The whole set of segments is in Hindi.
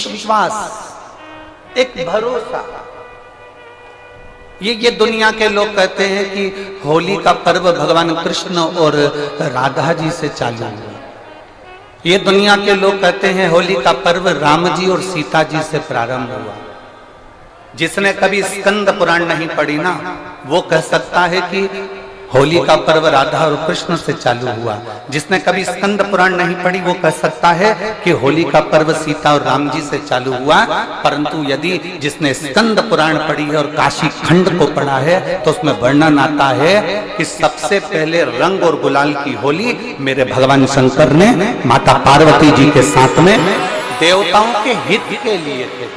विश्वास, एक भरोसा। ये दुनिया के लोग कहते हैं कि होली का पर्व भगवान कृष्ण और राधा जी से चालू हुआ। ये दुनिया के लोग कहते हैं होली का पर्व राम जी और सीता जी से प्रारंभ हुआ। जिसने कभी स्कंद पुराण नहीं पढ़ी ना, वो कह सकता है कि होली का पर्व राधा और कृष्ण से चालू हुआ। जिसने कभी स्कंद पुराण नहीं पढ़ी वो कह सकता है कि होली का पर्व सीता और राम जी से चालू हुआ। परंतु यदि जिसने स्कंद पुराण पढ़ी है और काशी खंड को पढ़ा है तो उसमें वर्णन आता है कि सबसे पहले रंग और गुलाल की होली मेरे भगवान शंकर ने माता पार्वती जी के साथ में देवताओं के हित के लिए थे,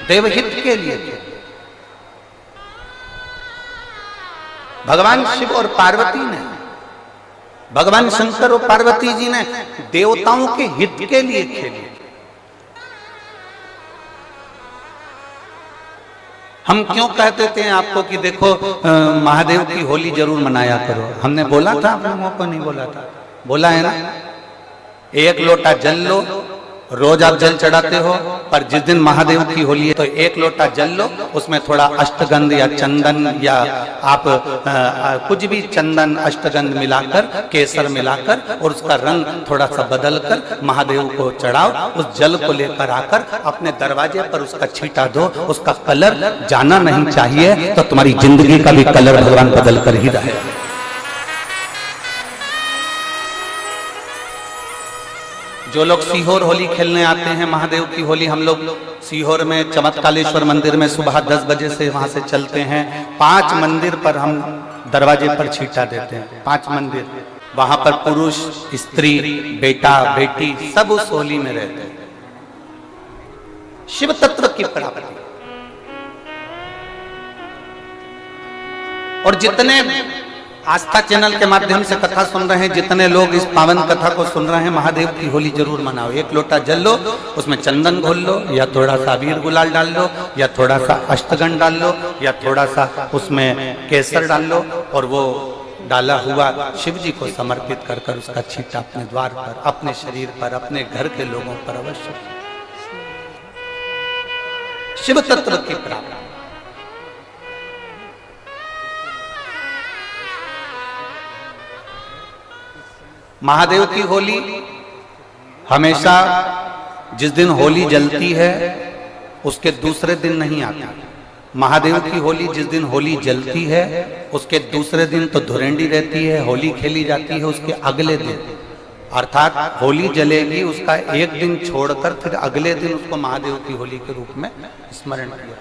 देवहित के लिए थे। भगवान शिव और पार्वती ने, भगवान शंकर और पार्वती जी ने देवताओं के हित के लिए खेली। हम क्यों कहते थे आपको कि देखो महादेव की होली जरूर मनाया करो? हमने बोला था, आप लोगों को नहीं बोला था? बोला है ना। एक लोटा जल लो, रोज आप जल चढ़ाते हो, पर जिस दिन महादेव की होली है तो एक लोटा जल लो, उसमें थोड़ा अष्टगंध या चंदन या आप कुछ भी चंदन अष्टगंध मिलाकर, केसर मिलाकर और उसका रंग थोड़ा सा बदल कर महादेव को चढ़ाओ। उस जल को लेकर आकर अपने दरवाजे पर उसका छींटा दो। उसका कलर जाना नहीं चाहिए तो तुम्हारी जिंदगी का भी कलर भगवान बदल कर ही रहे। जो लोग सीहोर होली खेलने आते हैं, महादेव की होली, हम लोग सीहोर में चमत्कालेश्वर मंदिर में सुबह 10 बजे से वहां से चलते हैं। 5 मंदिर पर हम दरवाजे पर छींटा देते हैं। 5 मंदिर, वहां पर पुरुष, स्त्री, बेटा, बेटी सब उस होली में रहते हैं। शिव तत्व की प्राप्ति। और जितने आस्था चैनल के माध्यम से कथा सुन रहे हैं, जितने लोग इस पावन कथा को सुन रहे हैं, महादेव की होली जरूर मनाओ। एक लोटा जल लो, उसमें चंदन घोल लो, या थोड़ा सा अबीर गुलाल डाल लो, या थोड़ा सा अष्टगंध डाल लो, या थोड़ा सा उसमें केसर डाल लो, और वो डाला हुआ शिव जी को समर्पित कर कर उसका छींटा अपने द्वार पर, अपने शरीर पर, अपने घर के लोगों पर अवश्य। शिव तत्व की प्राप्ति। महादेव की होली हमेशा जिस दिन होली जलती है उसके दूसरे दिन नहीं आती। महादेव की होली जिस दिन होली जलती है उसके दूसरे दिन तो धुरेंडी रहती है, होली खेली जाती है उसके अगले दिन। अर्थात होली जलेगी, उसका एक दिन छोड़कर फिर अगले दिन उसको महादेव की होली के रूप में स्मरण किया।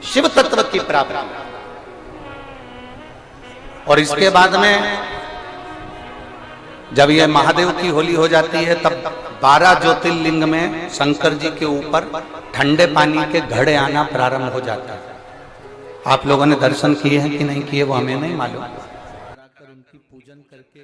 शिव तत्व की प्राप्ति। और इसके बाद में जब यह महादेव की होली हो जाती है तब 12 ज्योतिर्लिंग में शंकर जी के ऊपर ठंडे पानी के घड़े आना प्रारंभ हो जाता है। आप लोगों ने दर्शन किए हैं कि नहीं किए वो हमें नहीं मालूम। उनकी पूजन करके